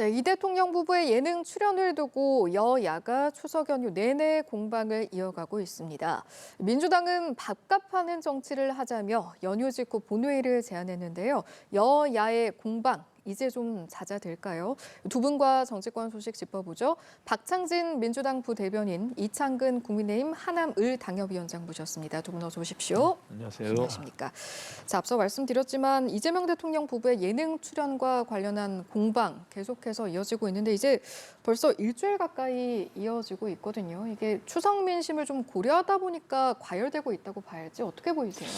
네, 이 대통령 부부의 예능 출연을 두고 여야가 추석 연휴 내내 공방을 이어가고 있습니다. 민주당은 밥값하는 정치를 하자며 연휴 직후 본회의를 제안했는데요. 여야의 공방 이제 좀 잦아들까요? 두 분과 정치권 소식 짚어보죠. 박창진 민주당 부대변인, 이창근 국민의힘 하남을 당협위원장 모셨습니다. 두 분 어서 오십시오. 안녕하세요. 안녕하십니까. 자, 앞서 말씀드렸지만 이재명 대통령 부부의 예능 출연과 관련한 공방 계속해서 이어지고 있는데 이제 벌써 일주일 가까이 이어지고 있거든요. 이게 추석 민심을 좀 고려하다 보니까 과열되고 있다고 봐야지 어떻게 보이세요?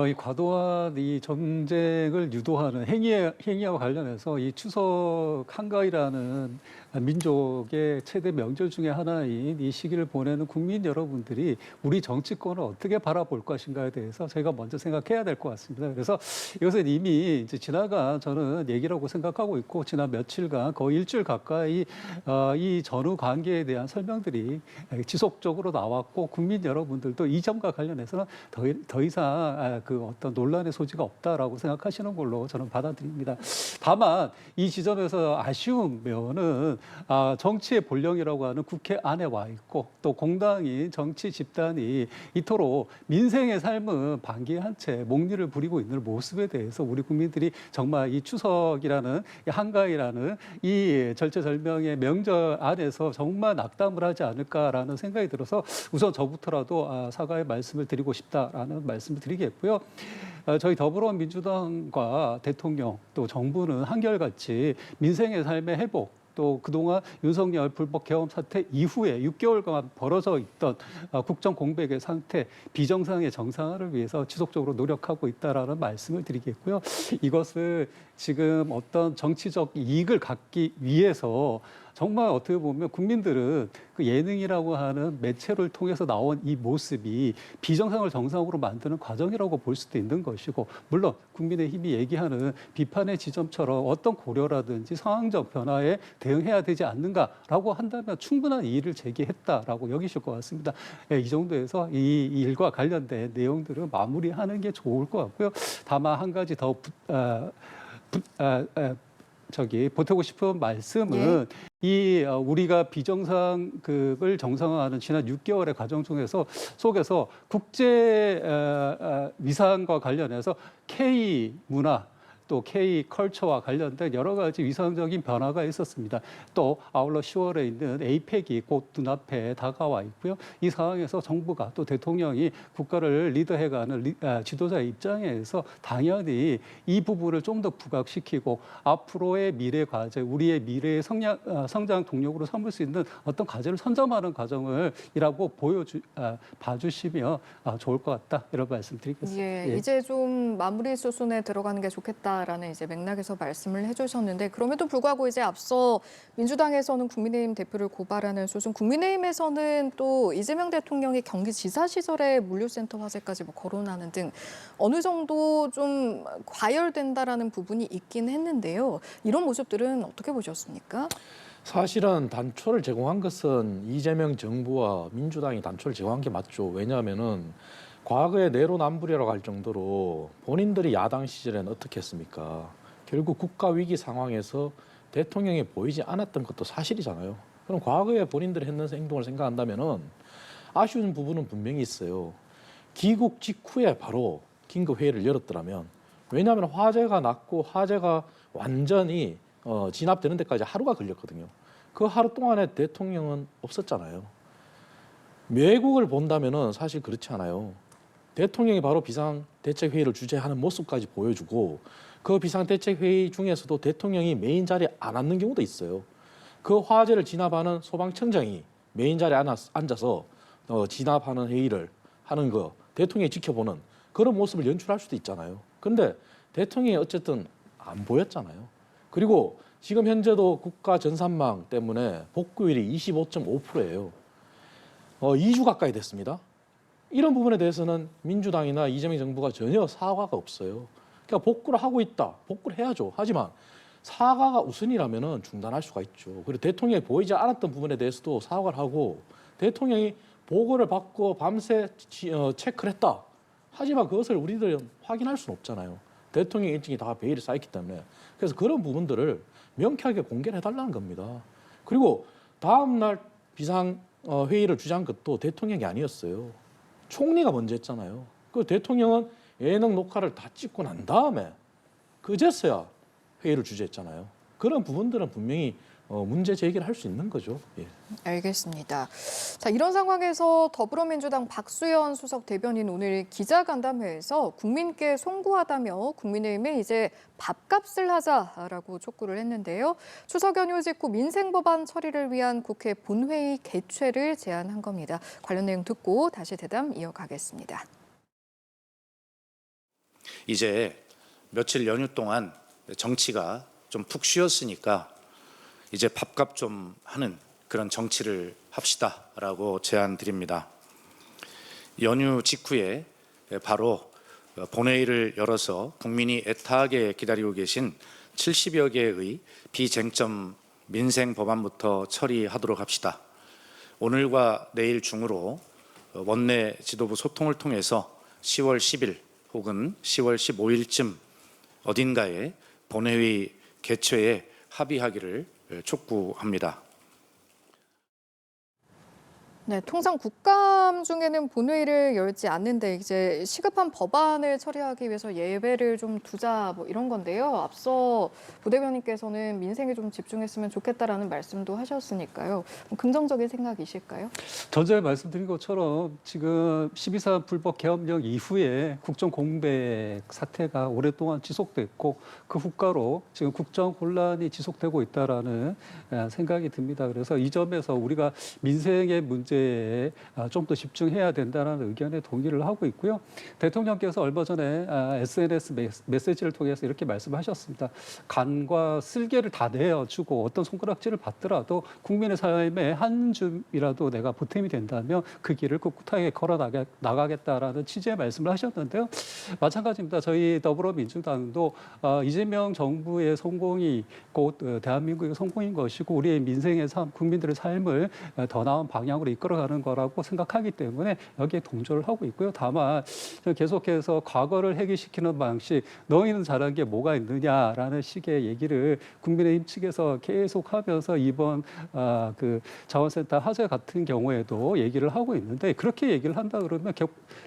이 과도한 이 정쟁을 유도하는 행위와 관련해서 이 추석 한가위라는 민족의 최대 명절 중에 하나인 이 시기를 보내는 국민 여러분들이 우리 정치권을 어떻게 바라볼 것인가에 대해서 저희가 먼저 생각해야 될 것 같습니다. 그래서 이것은 이미 이제 지나간 저는 얘기라고 생각하고 있고 지난 며칠간 거의 일주일 가까이 이 전후 관계에 대한 설명들이 지속적으로 나왔고 국민 여러분들도 이 점과 관련해서는 더 이상 그 어떤 논란의 소지가 없다라고 생각하시는 걸로 저는 받아들입니다. 다만 이 지점에서 아쉬운 면은 정치의 본령이라고 하는 국회 안에 와 있고 또 공당인 정치 집단이 이토록 민생의 삶은 반기한 채 목리를 부리고 있는 모습에 대해서 우리 국민들이 정말 이 추석이라는 이 한가위라는 이 절체절명의 명절 안에서 정말 낙담을 하지 않을까라는 생각이 들어서 우선 저부터라도 사과의 말씀을 드리고 싶다라는 말씀을 드리겠고요. 저희 더불어민주당과 대통령 또 정부는 한결같이 민생의 삶의 회복 또 그동안 윤석열 불법 계엄 사태 이후에 6개월간 벌어져 있던 국정 공백의 상태, 비정상의 정상화를 위해서 지속적으로 노력하고 있다라는 말씀을 드리겠고요. 이것을 지금 어떤 정치적 이익을 갖기 위해서 정말 어떻게 보면 국민들은 그 예능이라고 하는 매체를 통해서 나온 이 모습이 비정상을 정상으로 만드는 과정이라고 볼 수도 있는 것이고, 물론 국민의힘이 얘기하는 비판의 지점처럼 어떤 고려라든지 상황적 변화에 대응해야 되지 않는가라고 한다면 충분한 이의를 제기했다라고 여기실 것 같습니다. 이 정도에서 이 일과 관련된 내용들은 마무리하는 게 좋을 것 같고요. 다만 한 가지 더 보태고 싶은 말씀은 우리가 비정상극을 정상화하는 지난 6개월의 과정 속에서 국제 위상과 관련해서 K 문화 또 K 컬처와 관련된 여러 가지 위상적인 변화가 있었습니다. 또 아울러 10월에 있는 에이펙이 곧 눈앞에 다가와 있고요. 이 상황에서 정부가 또 대통령이 국가를 리드해가는 지도자의 입장에서 당연히 이 부분을 좀 더 부각시키고 앞으로의 미래 과제, 우리의 미래의 성장 동력으로 삼을 수 있는 어떤 과제를 선점하는 과정이라고 봐주시면 좋을 것 같다 이런 말씀드리겠습니다. 예, 이제 좀 마무리 수순에 들어가는 게 좋겠다라는 이제 맥락에서 말씀을 해주셨는데 그럼에도 불구하고 이제 앞서 민주당에서는 국민의힘 대표를 고발하는 수순, 국민의힘에서는 또 이재명 대통령이 경기지사 시절에 물류센터 화재까지 거론하는 등 어느 정도 좀 과열된다라는 부분이 있긴 했는데요. 이런 모습들은 어떻게 보셨습니까? 사실은 단초를 제공한 것은 이재명 정부와 민주당이 단초를 제공한 게 맞죠. 왜냐하면은 과거에 내로남불이라고 할 정도로 본인들이 야당 시절에는 어떻게 했습니까? 결국 국가 위기 상황에서 대통령이 보이지 않았던 것도 사실이잖아요. 그럼 과거에 본인들이 했는 행동을 생각한다면은 아쉬운 부분은 분명히 있어요. 귀국 직후에 바로 긴급회의를 열었더라면, 왜냐하면 화재가 났고 화재가 완전히 진압되는 데까지 하루가 걸렸거든요. 그 하루 동안에 대통령은 없었잖아요. 외국을 본다면은 사실 그렇지 않아요. 대통령이 바로 비상대책회의를 주재하는 모습까지 보여주고 그 비상대책회의 중에서도 대통령이 메인 자리에 안 앉는 경우도 있어요. 그 화재를 진압하는 소방청장이 메인 자리에 앉아서 진압하는 회의를 하는 거 대통령이 지켜보는 그런 모습을 연출할 수도 있잖아요. 근데 대통령이 어쨌든 안 보였잖아요. 그리고 지금 현재도 국가 전산망 때문에 복구율이 25.5%예요. 2주 가까이 됐습니다. 이런 부분에 대해서는 민주당이나 이재명 정부가 전혀 사과가 없어요. 그러니까 복구를 하고 있다. 복구를 해야죠. 하지만 사과가 우선이라면 중단할 수가 있죠. 그리고 대통령이 보이지 않았던 부분에 대해서도 사과를 하고 대통령이 보고를 받고 밤새 체크를 했다. 하지만 그것을 우리들은 확인할 수는 없잖아요. 대통령 일정이 다 베일에 쌓였기 때문에. 그래서 그런 부분들을 명쾌하게 공개를 해달라는 겁니다. 그리고 다음 날 비상 회의를 주재한 것도 대통령이 아니었어요. 총리가 먼저 했잖아요. 그 대통령은 예능 녹화를 다 찍고 난 다음에 그제서야 회의를 주재했잖아요. 그런 부분들은 분명히 문제 제기를 할 수 있는 거죠. 예. 알겠습니다. 자, 이런 상황에서 더불어민주당 박수현 수석 대변인 오늘 기자간담회에서 국민께 송구하다며 국민의힘에 이제 밥값을 하자라고 촉구를 했는데요. 추석 연휴 직후 민생 법안 처리를 위한 국회 본회의 개최를 제안한 겁니다. 관련 내용 듣고 다시 대담 이어가겠습니다. 이제 며칠 연휴 동안 정치가 좀 푹 쉬었으니까 이제 밥값 좀 하는 그런 정치를 합시다라고 제안 드립니다. 연휴 직후에 바로 본회의를 열어서 국민이 애타게 기다리고 계신 70여 개의 비쟁점 민생 법안부터 처리하도록 합시다. 오늘과 내일 중으로 원내 지도부 소통을 통해서 10월 10일 혹은 10월 15일쯤 어딘가에 본회의 개최에 합의하기를 촉구합니다. 네, 통상 국감 중에는 본회의를 열지 않는데 이제 시급한 법안을 처리하기 위해서 예외를 좀 두자 뭐 이런 건데요. 앞서 부대변인께서는 민생에 좀 집중했으면 좋겠다라는 말씀도 하셨으니까요. 긍정적인 생각이실까요? 전에 말씀드린 것처럼 지금 12.3 불법 계엄령 이후에 국정 공백 사태가 오랫동안 지속됐고 그 후가로 지금 국정 혼란이 지속되고 있다라는 생각이 듭니다. 그래서 이 점에서 우리가 민생의 문제에 좀 더 집중해야 된다는 의견에 동의를 하고 있고요. 대통령께서 얼마 전에 SNS 메시지를 통해서 이렇게 말씀하셨습니다. 간과 쓸개를 다 내어주고 어떤 손가락질을 받더라도 국민의 삶에 한 줌이라도 내가 보탬이 된다면 그 길을 꿋꿋하게 걸어 나가겠다라는 취지의 말씀을 하셨는데요. 마찬가지입니다. 저희 더불어민주당도 이재명 정부의 성공이 곧 대한민국의 성공인 것이고 우리의 민생의 삶, 국민들의 삶을 더 나은 방향으로 이끌어가는 거라고 생각하기 때문에 여기에 동조를 하고 있고요. 다만 계속해서 과거를 해결시키는 방식, 너희는 잘한 게 뭐가 있느냐라는 식의 얘기를 국민의힘 측에서 계속하면서 이번 그 자원센터 화재 같은 경우에도 얘기를 하고 있는데 그렇게 얘기를 한다 그러면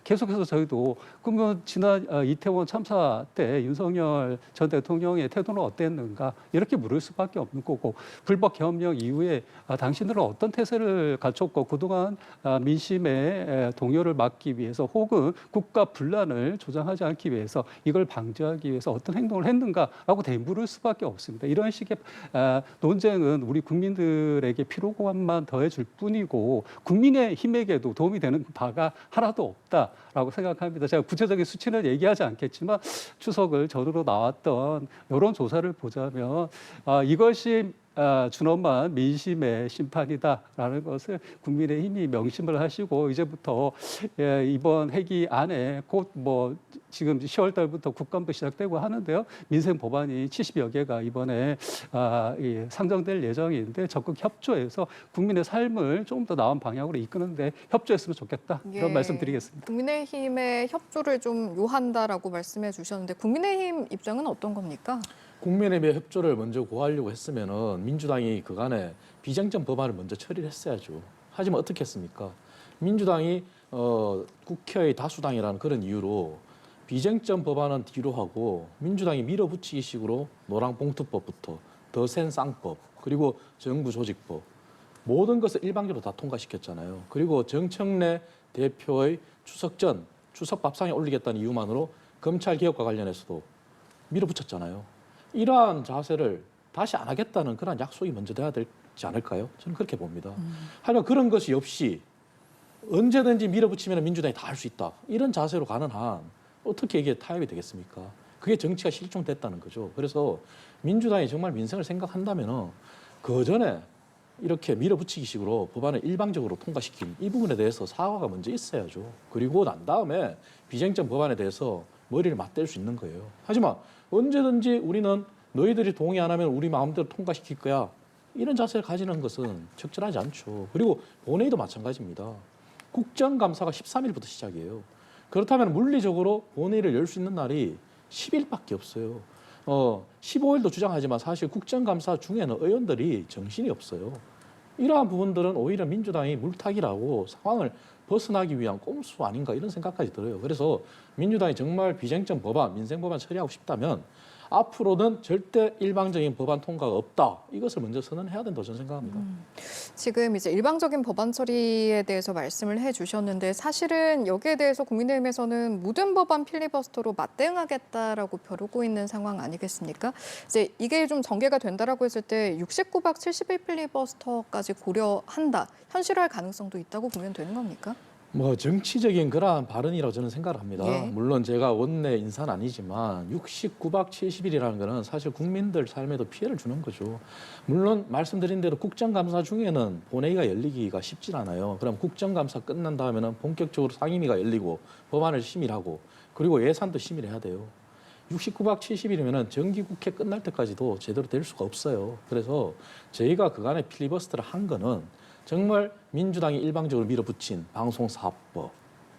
계속해서 저희도 그러면 지난 이태원 참사 때 윤석열 전 대통령의 태도는 어땠는가 이렇게 물을 수밖에 없는 거고 불법 계엄령 이후에 당신들은 어떤 태세를 갖췄고 그동안 민심의 동요를 막기 위해서 혹은 국가 분란을 조장하지 않기 위해서 이걸 방지하기 위해서 어떤 행동을 했는가라고 되물을 수밖에 없습니다. 이런 식의 논쟁은 우리 국민들에게 피로감만 더해줄 뿐이고 국민의 힘에게도 도움이 되는 바가 하나도 없다라고 생각합니다. 제가 구체적인 수치는 얘기하지 않겠지만 추석을 전후로 나왔던 여론조사를 보자면 이것이 준엄한 민심의 심판이다라는 것을 국민의힘이 명심을 하시고 이제부터 이번 회기 안에 곧 뭐 지금 10월 달부터 국감도 시작되고 하는데요. 민생 법안이 70여 개가 이번에 상정될 예정인데 적극 협조해서 국민의 삶을 좀 더 나은 방향으로 이끄는데 협조했으면 좋겠다. 이런 말씀 드리겠습니다. 국민의힘의 협조를 좀 요한다라고 말씀해 주셨는데 국민의힘 입장은 어떤 겁니까? 국민의힘의 협조를 먼저 구하려고 했으면은 민주당이 그간에 비쟁점 법안을 먼저 처리를 했어야죠. 하지만 어떻게 했습니까? 민주당이 국회의 다수당이라는 그런 이유로 비쟁점 법안은 뒤로 하고 민주당이 밀어붙이기식으로 노랑봉투법부터 더 센 쌍법 그리고 정부조직법 모든 것을 일방적으로 다 통과시켰잖아요. 그리고 정청래 대표의 추석 전 추석 밥상에 올리겠다는 이유만으로 검찰 개혁과 관련해서도 밀어붙였잖아요. 이러한 자세를 다시 안 하겠다는 그런 약속이 먼저 돼야 되지 않을까요? 저는 그렇게 봅니다. 하지만 그런 것이 없이 언제든지 밀어붙이면 민주당이 다 할 수 있다. 이런 자세로 가는 한 어떻게 이게 타협이 되겠습니까? 그게 정치가 실종됐다는 거죠. 그래서 민주당이 정말 민생을 생각한다면 그 전에 이렇게 밀어붙이기식으로 법안을 일방적으로 통과시킨 이 부분에 대해서 사과가 먼저 있어야죠. 그리고 난 다음에 비쟁점 법안에 대해서 머리를 맞댈 수 있는 거예요. 하지만 언제든지 우리는 너희들이 동의 안 하면 우리 마음대로 통과시킬 거야. 이런 자세를 가지는 것은 적절하지 않죠. 그리고 본회의도 마찬가지입니다. 국정감사가 13일부터 시작이에요. 그렇다면 물리적으로 본회의를 열 수 있는 날이 10일밖에 없어요. 15일도 주장하지만 사실 국정감사 중에는 의원들이 정신이 없어요. 이러한 부분들은 오히려 민주당이 물타기라고 상황을 벗어나기 위한 꼼수 아닌가 이런 생각까지 들어요. 그래서 민주당이 정말 비쟁점 법안, 민생 법안 처리하고 싶다면 앞으로는 절대 일방적인 법안 통과가 없다. 이것을 먼저 선언해야 된다고 저는 생각합니다. 지금 이제 일방적인 법안 처리에 대해서 말씀을 해주셨는데 사실은 여기에 대해서 국민의힘에서는 모든 법안 필리버스터로 맞대응하겠다라고 벼르고 있는 상황 아니겠습니까? 이제 이게 좀 전개가 된다라고 했을 때 69박 70일 필리버스터까지 고려한다, 현실화할 가능성도 있다고 보면 되는 겁니까? 뭐 정치적인 그러한 발언이라고 저는 생각을 합니다. 예. 물론 제가 원내 인사는 아니지만 69박 70일이라는 거는 사실 국민들 삶에도 피해를 주는 거죠. 물론 말씀드린 대로 국정감사 중에는 본회의가 열리기가 쉽진 않아요. 그럼 국정감사 끝난 다음에는 본격적으로 상임위가 열리고 법안을 심의하고 그리고 예산도 심의를 해야 돼요. 69박 70일이면 정기국회 끝날 때까지도 제대로 될 수가 없어요. 그래서 저희가 그간에 필리버스터를 한 거는 정말 민주당이 일방적으로 밀어붙인 방송사업법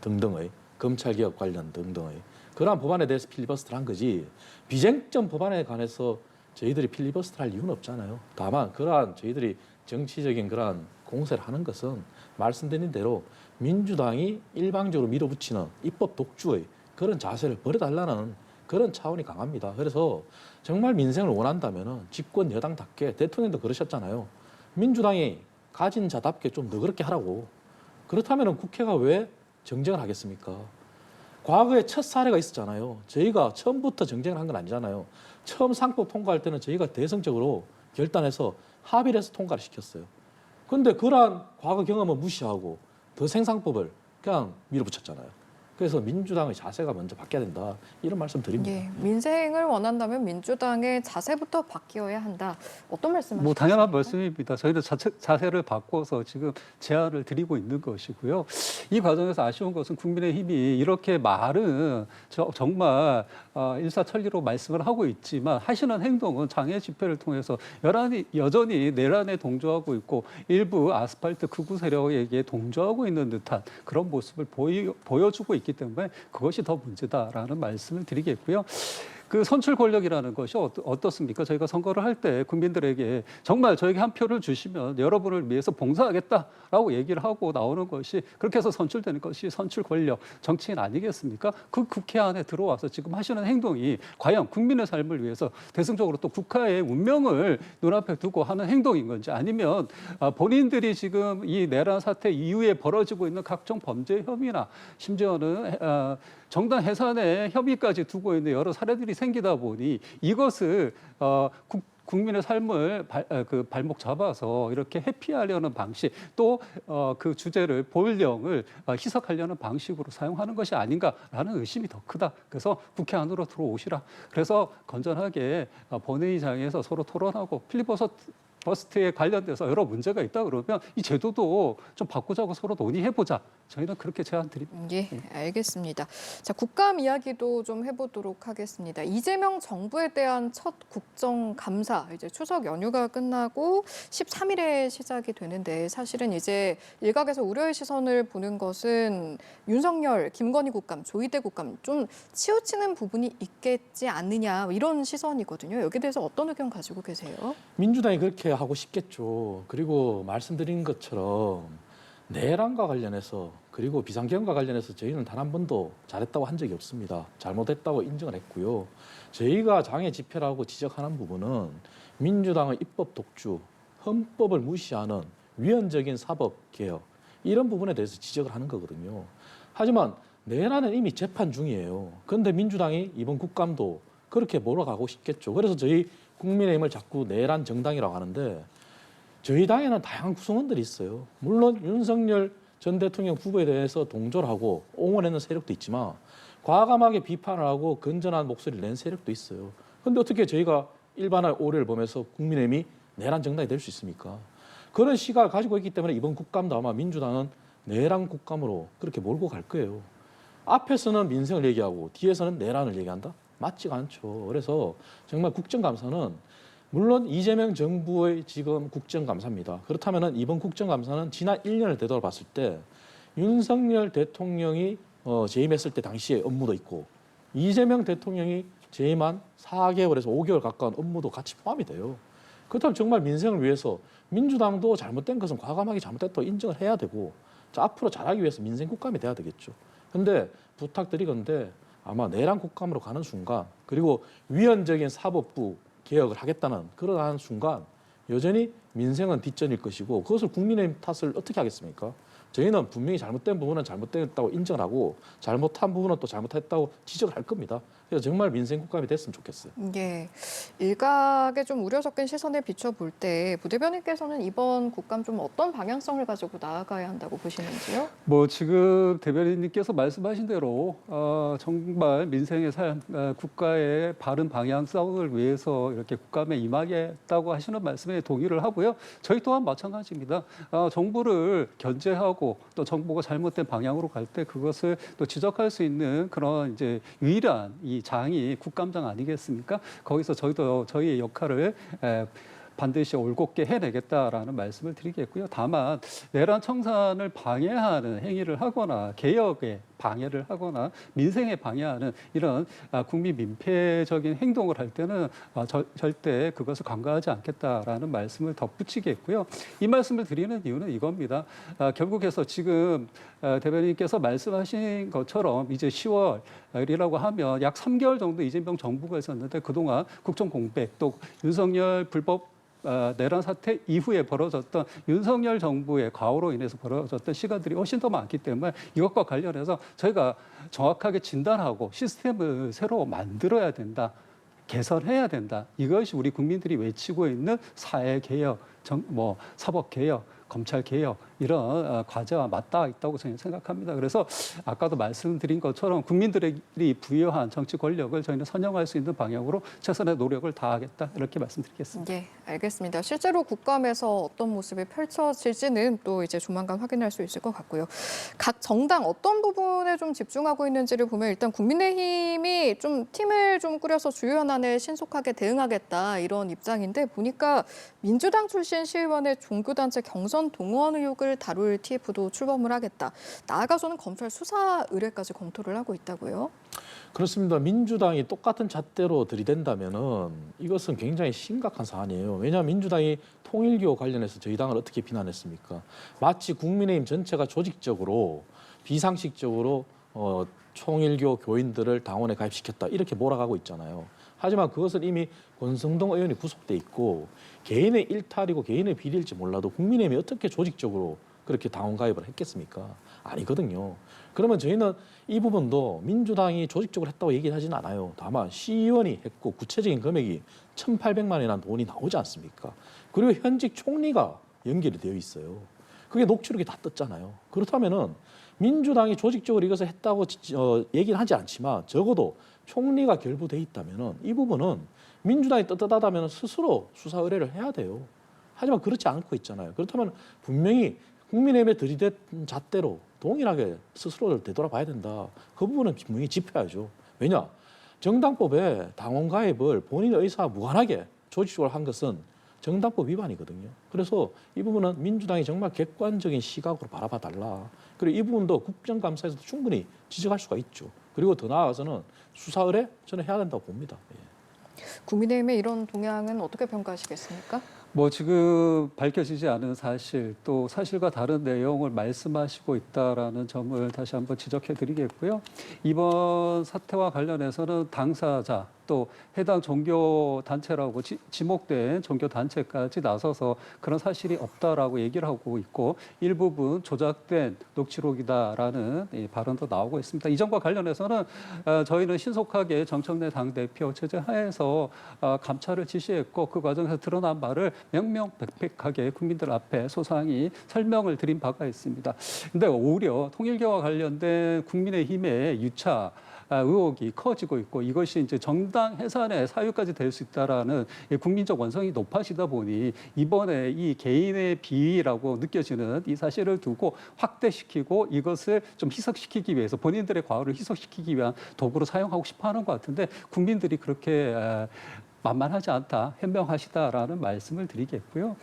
등등의 검찰개혁 관련 등등의 그러한 법안에 대해서 필리버스터를 한 거지 비쟁점 법안에 관해서 저희들이 필리버스터를 할 이유는 없잖아요. 다만 그러한 저희들이 정치적인 그러한 공세를 하는 것은 말씀드린 대로 민주당이 일방적으로 밀어붙이는 입법 독주의 그런 자세를 버려달라는 그런 차원이 강합니다. 그래서 정말 민생을 원한다면 집권 여당답게 대통령도 그러셨잖아요. 민주당이 가진 자답게 좀 너그럽게 하라고. 그렇다면 국회가 왜 정쟁을 하겠습니까? 과거에 첫 사례가 있었잖아요. 저희가 처음부터 정쟁을 한 건 아니잖아요. 처음 상법 통과할 때는 저희가 대승적으로 결단해서 합의를 해서 통과를 시켰어요. 그런데 그러한 과거 경험을 무시하고 더 생상법을 그냥 밀어붙였잖아요. 그래서 민주당의 자세가 먼저 바뀌어야 된다. 이런 말씀 드립니다. 예, 민생을 원한다면 민주당의 자세부터 바뀌어야 한다. 어떤 말씀하시죠? 뭐 당연한 말씀입니다. 저희는 자세를 바꿔서 지금 제안을 드리고 있는 것이고요. 이 과정에서 아쉬운 것은 국민의힘이 이렇게 말은 정말 일사천리로 말씀을 하고 있지만 하시는 행동은 장애 집회를 통해서 여전히 내란에 동조하고 있고 일부 아스팔트 극우 세력에게 동조하고 있는 듯한 그런 모습을 보여주고 있기 때문에 그것이 더 문제다라는 말씀을 드리겠고요. 그 선출 권력이라는 것이 어떻습니까? 저희가 선거를 할 때 국민들에게 정말 저에게 한 표를 주시면 여러분을 위해서 봉사하겠다라고 얘기를 하고 나오는 것이 그렇게 해서 선출되는 것이 선출 권력, 정치인 아니겠습니까? 그 국회 안에 들어와서 지금 하시는 행동이 과연 국민의 삶을 위해서 대승적으로 또 국가의 운명을 눈앞에 두고 하는 행동인 건지 아니면 본인들이 지금 이 내란 사태 이후에 벌어지고 있는 각종 범죄 혐의나 심지어는 정당 해산의 혐의까지 두고 있는 여러 사례들이 생기다 보니 이것을 국민의 삶을 발목 잡아서 이렇게 회피하려는 방식 또 그 주제를 보일령을 희석하려는 방식으로 사용하는 것이 아닌가라는 의심이 더 크다. 그래서 국회 안으로 들어오시라. 그래서 건전하게 본회의장에서 서로 토론하고 필리버스터에 관련돼서 여러 문제가 있다 그러면 이 제도도 좀 바꾸자고 서로 논의해보자. 저희는 그렇게 제안 드립니다. 예, 알겠습니다. 자, 국감 이야기도 좀 해보도록 하겠습니다. 이재명 정부에 대한 첫 국정감사, 이제 추석 연휴가 끝나고 13일에 시작이 되는데 사실은 이제 일각에서 우려의 시선을 보는 것은 윤석열, 김건희 국감, 조희대 국감 좀 치우치는 부분이 있겠지 않느냐 이런 시선이거든요. 여기에 대해서 어떤 의견 가지고 계세요? 민주당이 그렇게 하고 싶겠죠. 그리고 말씀드린 것처럼 내란과 관련해서 그리고 비상계엄과 관련해서 저희는 단 한 번도 잘했다고 한 적이 없습니다. 잘못했다고 인정을 했고요. 저희가 장애 집회라고 지적하는 부분은 민주당의 입법 독주, 헌법을 무시하는 위헌적인 사법개혁 이런 부분에 대해서 지적을 하는 거거든요. 하지만 내란은 이미 재판 중이에요. 그런데 민주당이 이번 국감도 그렇게 몰아가고 싶겠죠. 그래서 저희 국민의힘을 자꾸 내란 정당이라고 하는데 저희 당에는 다양한 구성원들이 있어요. 물론 윤석열 전 대통령 후보에 대해서 동조를 하고 옹호하는 세력도 있지만 과감하게 비판을 하고 건전한 목소리를 낸 세력도 있어요. 그런데 어떻게 저희가 일반의 오류를 보면서 국민의힘이 내란 정당이 될 수 있습니까? 그런 시각을 가지고 있기 때문에 이번 국감도 아마 민주당은 내란 국감으로 그렇게 몰고 갈 거예요. 앞에서는 민생을 얘기하고 뒤에서는 내란을 얘기한다? 맞지가 않죠. 그래서 정말 국정감사는 물론 이재명 정부의 지금 국정감사입니다. 그렇다면 이번 국정감사는 지난 1년을 되돌아봤을 때 윤석열 대통령이 재임했을 때 당시의 업무도 있고 이재명 대통령이 재임한 4개월에서 5개월 가까운 업무도 같이 포함이 돼요. 그렇다면 정말 민생을 위해서 민주당도 잘못된 것은 과감하게 잘못됐다고 인정을 해야 되고 자, 앞으로 잘하기 위해서 민생 국감이 돼야 되겠죠. 근데 부탁드리건데 아마 내란 국감으로 가는 순간 그리고 위헌적인 사법부 개혁을 하겠다는 그러한 순간 여전히 민생은 뒷전일 것이고 그것을 국민의힘 탓을 어떻게 하겠습니까? 저희는 분명히 잘못된 부분은 잘못됐다고 인정을 하고 잘못한 부분은 또 잘못했다고 지적을 할 겁니다. 그래서 정말 민생 국감이 됐으면 좋겠어요. 예, 일각에 좀 우려 섞인 시선에 비춰볼 때 부대변인께서는 이번 국감 좀 어떤 방향성을 가지고 나아가야 한다고 보시는지요? 뭐 지금 대변인님께서 말씀하신 대로 정말 민생의 삶, 국가의 바른 방향성을 위해서 이렇게 국감에 임하겠다고 하시는 말씀에 동의를 하고요. 저희 또한 마찬가지입니다. 정부를 견제하고 또 정부가 잘못된 방향으로 갈 때 그것을 또 지적할 수 있는 그런 이제 유일한 이 장이 국감장 아니겠습니까? 거기서 저희도 저희의 역할을 반드시 올곧게 해내겠다라는 말씀을 드리겠고요. 다만 내란 청산을 방해하는 행위를 하거나 개혁에 방해를 하거나 민생에 방해하는 이런 국민 민폐적인 행동을 할 때는 절대 그것을 간과하지 않겠다라는 말씀을 덧붙이겠고요. 이 말씀을 드리는 이유는 이겁니다. 결국에서 지금 대변인께서 말씀하신 것처럼 이제 10월이라고 하면 약 3개월 정도 이재명 정부가 있었는데 그동안 국정 공백 또 윤석열 불법 내란 사태 이후에 벌어졌던 윤석열 정부의 과오로 인해서 벌어졌던 시간들이 훨씬 더 많기 때문에 이것과 관련해서 저희가 정확하게 진단하고 시스템을 새로 만들어야 된다. 개선해야 된다. 이것이 우리 국민들이 외치고 있는 사회개혁, 사법개혁, 검찰개혁 이런 과제와 맞닿아 있다고 저는 생각합니다. 그래서 아까도 말씀드린 것처럼 국민들이 부여한 정치 권력을 저희는 선용할 수 있는 방향으로 최선의 노력을 다하겠다 이렇게 말씀드리겠습니다. 네, 알겠습니다. 실제로 국감에서 어떤 모습이 펼쳐질지는 또 이제 조만간 확인할 수 있을 것 같고요. 각 정당 어떤 부분에 좀 집중하고 있는지를 보면 일단 국민의힘이 좀 팀을 좀 꾸려서 주요 현안에 신속하게 대응하겠다 이런 입장인데 보니까 민주당 출신 시의원의 종교단체 경선 동원 의혹을 다룰 TF도 출범을 하겠다. 나아가서는 검찰 수사 의뢰까지 검토를 하고 있다고요. 그렇습니다. 민주당이 똑같은 잣대로 들이댄다면은 이것은 굉장히 심각한 사안이에요. 왜냐하면 민주당이 통일교 관련해서 저희 당을 어떻게 비난했습니까? 마치 국민의힘 전체가 조직적으로 비상식적으로 통일교 교인들을 당원에 가입시켰다 이렇게 몰아가고 있잖아요. 하지만 그것은 이미 권성동 의원이 구속돼 있고 개인의 일탈이고 개인의 비리일지 몰라도 국민의힘이 어떻게 조직적으로 그렇게 당원 가입을 했겠습니까? 아니거든요. 그러면 저희는 이 부분도 민주당이 조직적으로 했다고 얘기하지는 않아요. 다만 시의원이 했고 구체적인 금액이 1,800만 원이라는 돈이 나오지 않습니까? 그리고 현직 총리가 연결이 되어 있어요. 그게 녹취록이 다 떴잖아요. 그렇다면은 민주당이 조직적으로 이것을 했다고 얘기는 하지 않지만 적어도 총리가 결부돼 있다면은 이 부분은 민주당이 떳떳하다면 스스로 수사 의뢰를 해야 돼요. 하지만 그렇지 않고 있잖아요. 그렇다면 분명히 국민의힘에 들이댄 잣대로 동일하게 스스로를 되돌아봐야 된다. 그 부분은 분명히 짚어야죠. 왜냐? 정당법에 당원 가입을 본인의 의사와 무관하게 조직적으로 한 것은 정당법 위반이거든요. 그래서 이 부분은 민주당이 정말 객관적인 시각으로 바라봐 달라. 그리고 이 부분도 국정감사에서도 충분히 지적할 수가 있죠. 그리고 더 나아가서는 수사 의뢰 저는 해야 된다고 봅니다. 예. 국민의힘의 이런 동향은 어떻게 평가하시겠습니까? 뭐 지금 밝혀지지 않은 사실 또 사실과 다른 내용을 말씀하시고 있다라는 점을 다시 한번 지적해 드리겠고요. 이번 사태와 관련해서는 당사자 또 해당 종교 단체라고 지목된 종교 단체까지 나서서 그런 사실이 없다라고 얘기를 하고 있고 일부분 조작된 녹취록이다라는 발언도 나오고 있습니다. 이 점과 관련해서는 저희는 신속하게 정청래 당대표 체제 하에서 감찰을 지시했고 그 과정에서 드러난 바를 명명백백하게 국민들 앞에 소상히 설명을 드린 바가 있습니다. 근데 오히려 통일교와 관련된 국민의힘의 유착 의혹이 커지고 있고 이것이 이제 정당 해산의 사유까지 될 수 있다라는 국민적 원성이 높아지다 보니 이번에 이 개인의 비위라고 느껴지는 이 사실을 두고 확대시키고 이것을 좀 희석시키기 위해서 본인들의 과오를 희석시키기 위한 도구로 사용하고 싶어 하는 것 같은데 국민들이 그렇게 만만하지 않다, 현명하시다라는 말씀을 드리겠고요.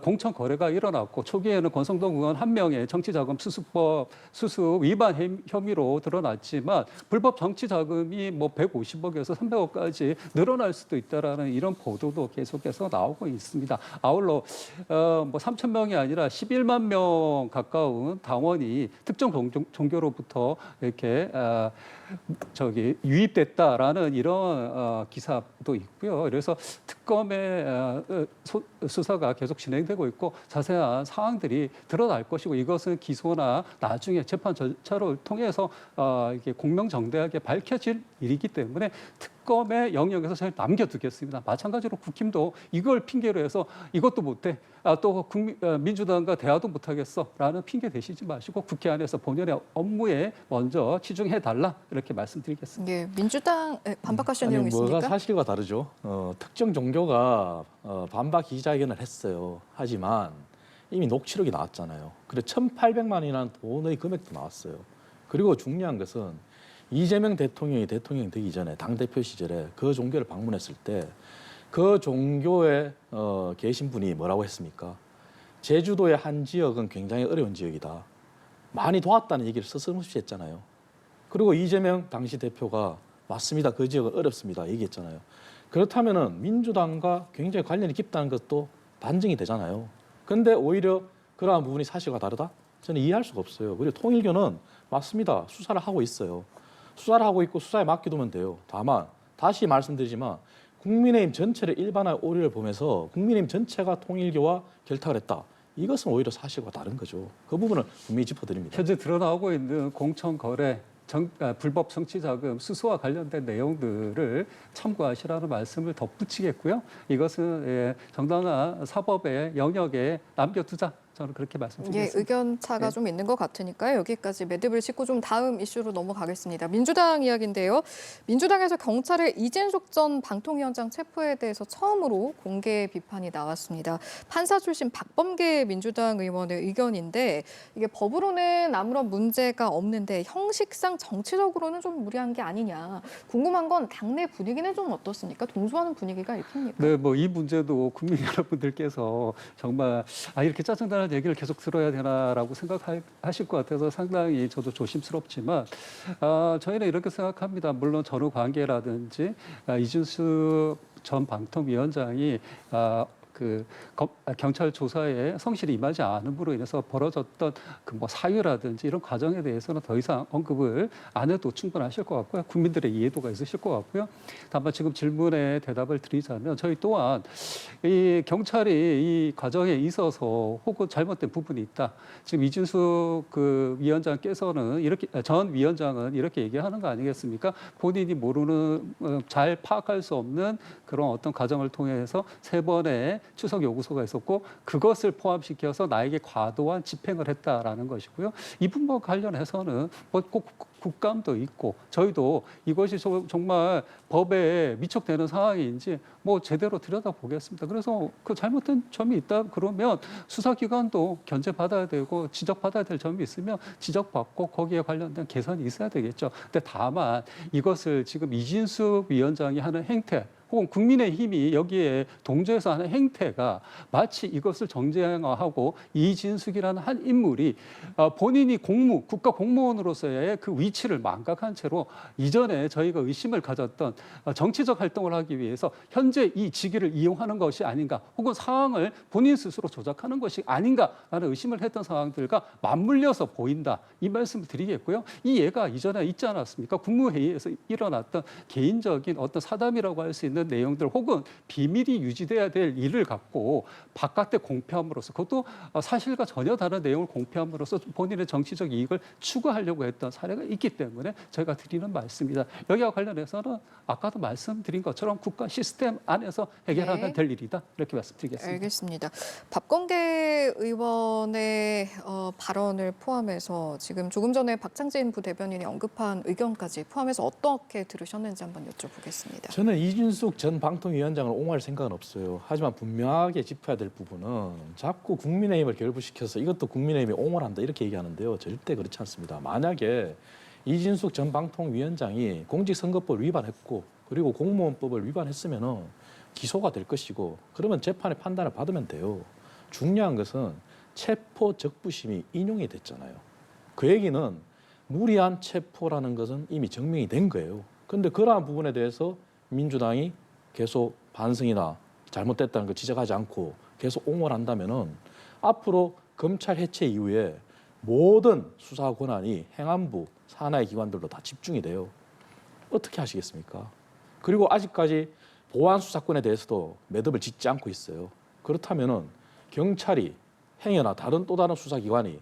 공천 거래가 일어났고 초기에는 권성동 의원 한 명의 정치자금 수수법 수수 위반 혐의로 드러났지만 불법 정치자금이 뭐 150억에서 300억까지 늘어날 수도 있다라는 이런 보도도 계속해서 나오고 있습니다. 아울러 뭐 3천 명이 아니라 11만 명 가까운 당원이 특정 종교로부터 이렇게 유입됐다라는 이런 기사도 있고요. 그래서 특검의 수사가 계속 진행되고 있고 자세한 사항들이 드러날 것이고 이것은 기소나 나중에 재판 절차를 통해서 이게 공명정대하게 밝혀질 일이기 때문에 특검의 영역에서 저희 남겨두겠습니다. 마찬가지로 국힘도 이걸 핑계로 해서 이것도 못해. 또 민주당과 대화도 못하겠어라는 핑계 대시지 마시고 국회 안에서 본연의 업무에 먼저 치중해달라 이렇게 말씀드리겠습니다. 예, 민주당 반박하시는 내용 있습니까? 뭐가 사실과 다르죠. 특정 종교가 반박 기자회견을 했어요. 하지만 이미 녹취록이 나왔잖아요. 그래 1,800만 원이라는 돈의 금액도 나왔어요. 그리고 중요한 것은 이재명 대통령이 대통령 되기 전에 당대표 시절에 그 종교를 방문했을 때 그 종교에 계신 분이 뭐라고 했습니까? 제주도의 한 지역은 굉장히 어려운 지역이다. 많이 도왔다는 얘기를 서슴없이 했잖아요. 그리고 이재명 당시 대표가 맞습니다. 그 지역은 어렵습니다. 얘기했잖아요. 그렇다면은 민주당과 굉장히 관련이 깊다는 것도 반증이 되잖아요. 그런데 오히려 그러한 부분이 사실과 다르다? 저는 이해할 수가 없어요. 그리고 통일교는 맞습니다. 수사를 하고 있어요. 수사를 하고 있고 수사에 맡겨두면 돼요. 다만 다시 말씀드리지만 국민의힘 전체를 일반화의 오류를 보면서 국민의힘 전체가 통일교와 결탁을 했다. 이것은 오히려 사실과 다른 거죠. 그 부분을 분명히 짚어드립니다. 현재 드러나오고 있는 공천 거래, 불법 정치자금 수수와 관련된 내용들을 참고하시라는 말씀을 덧붙이겠고요. 이것은 정당한 사법의 영역에 남겨두자. 저는 그렇게 말씀드리겠습니다. 예, 의견 차가 좀 있는 것 같으니까요. 여기까지 매듭을 짚고 좀 다음 이슈로 넘어가겠습니다. 민주당 이야기인데요. 민주당에서 경찰의 이진숙 전 방통위원장 체포에 대해서 처음으로 공개 비판이 나왔습니다. 판사 출신 박범계 민주당 의원의 의견인데 이게 법으로는 아무런 문제가 없는데 형식상 정치적으로는 좀 무리한 게 아니냐. 궁금한 건 당내 분위기는 좀 어떻습니까? 동조하는 분위기가 있습니까? 네, 뭐 이 문제도 국민 여러분들께서 정말 이렇게 짜증나는 얘기를 계속 들어야 되나라고 생각하실 것 같아서 상당히 저도 조심스럽지만 저희는 이렇게 생각합니다. 물론 전후 관계라든지 이준수 전 방통위원장이 경찰 조사에 성실히 임하지 않음으로 인해서 벌어졌던 그 뭐 사유라든지 이런 과정에 대해서는 더 이상 언급을 안 해도 충분하실 것 같고요. 국민들의 이해도가 있으실 것 같고요. 다만 지금 질문에 대답을 드리자면 저희 또한 이 경찰이 이 과정에 있어서 혹은 잘못된 부분이 있다. 지금 이준숙 그 위원장께서는 이렇게 전 위원장은 이렇게 얘기하는 거 아니겠습니까? 본인이 모르는 잘 파악할 수 없는 그런 어떤 과정을 통해서 3번의 추석 요구서가 있었고 그것을 포함시켜서 나에게 과도한 집행을 했다라는 것이고요. 이 부분과 관련해서는 뭐 꼭 국감도 있고 저희도 이것이 정말 법에 미촉되는 상황인지 뭐 제대로 들여다보겠습니다. 그래서 그 잘못된 점이 있다 그러면 수사기관도 견제받아야 되고 지적받아야 될 점이 있으면 지적받고 거기에 관련된 개선이 있어야 되겠죠. 근데 다만 이것을 지금 이진숙 위원장이 하는 행태 혹은 국민의힘이 여기에 동조해서 하는 행태가 마치 이것을 정쟁화하고 이진숙이라는 한 인물이 본인이 국가 공무원으로서의 그 위치를 망각한 채로 이전에 저희가 의심을 가졌던 정치적 활동을 하기 위해서 현재 이 직위를 이용하는 것이 아닌가 혹은 상황을 본인 스스로 조작하는 것이 아닌가라는 의심을 했던 상황들과 맞물려서 보인다. 이 말씀을 드리겠고요. 이 예가 이전에 있지 않았습니까? 국무회의에서 일어났던 개인적인 어떤 사담이라고 할 수 있는 내용들 혹은 비밀이 유지돼야 될 일을 갖고 바깥에 공표함으로써 그것도 사실과 전혀 다른 내용을 공표함으로써 본인의 정치적 이익을 추구하려고 했던 사례가 있기 때문에 저희가 드리는 말씀입니다. 여기와 관련해서는 아까도 말씀드린 것처럼 국가 시스템 안에서 해결하면 될 일이다. 이렇게 말씀드리겠습니다. 알겠습니다. 박범계 의원의 발언을 포함해서 지금 조금 전에 박창진 부대변인이 언급한 의견까지 포함해서 어떻게 들으셨는지 한번 여쭤보겠습니다. 저는 이준숙 전 방통위원장을 옹호할 생각은 없어요. 하지만 분명하게 짚어야 될 부분은 자꾸 국민의힘을 결부시켜서 이것도 국민의힘이 옹호를 한다 이렇게 얘기하는데요. 절대 그렇지 않습니다. 만약에 이준숙 전 방통위원장이 공직선거법을 위반했고 그리고 공무원법을 위반했으면은 기소가 될 것이고 그러면 재판의 판단을 받으면 돼요. 중요한 것은 체포 적부심이 인용이 됐잖아요. 그 얘기는 무리한 체포라는 것은 이미 증명이 된 거예요. 그런데 그러한 부분에 대해서 민주당이 계속 반성이나 잘못됐다는 걸 지적하지 않고 계속 옹호를 한다면은 앞으로 검찰 해체 이후에 모든 수사 권한이 행안부 산하의 기관들로 다 집중이 돼요. 어떻게 하시겠습니까? 그리고 아직까지 보안 수사권에 대해서도 매듭을 짓지 않고 있어요. 그렇다면은 경찰이 행여나 다른 또 다른 수사기관이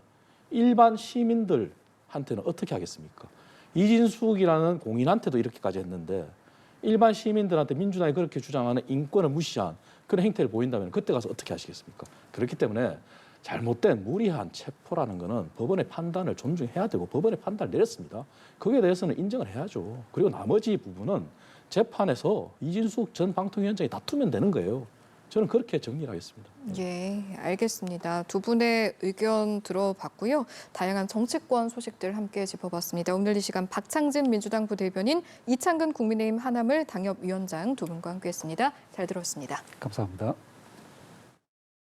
일반 시민들한테는 어떻게 하겠습니까? 이진숙이라는 공인한테도 이렇게까지 했는데 일반 시민들한테 민주당이 그렇게 주장하는 인권을 무시한 그런 행태를 보인다면 그때 가서 어떻게 하시겠습니까? 그렇기 때문에 잘못된 무리한 체포라는 것은 법원의 판단을 존중해야 되고 법원의 판단을 내렸습니다. 거기에 대해서는 인정을 해야죠. 그리고 나머지 부분은 재판에서 이진숙 전 방통위원장이 다투면 되는 거예요. 저는 그렇게 정리를 하겠습니다. 예, 알겠습니다. 두 분의 의견 들어봤고요. 다양한 정치권 소식들 함께 짚어봤습니다. 오늘 이 시간 박창진 민주당 부대변인, 이창근 국민의힘 하나물 당협위원장 두 분과 함께했습니다. 잘 들었습니다. 감사합니다.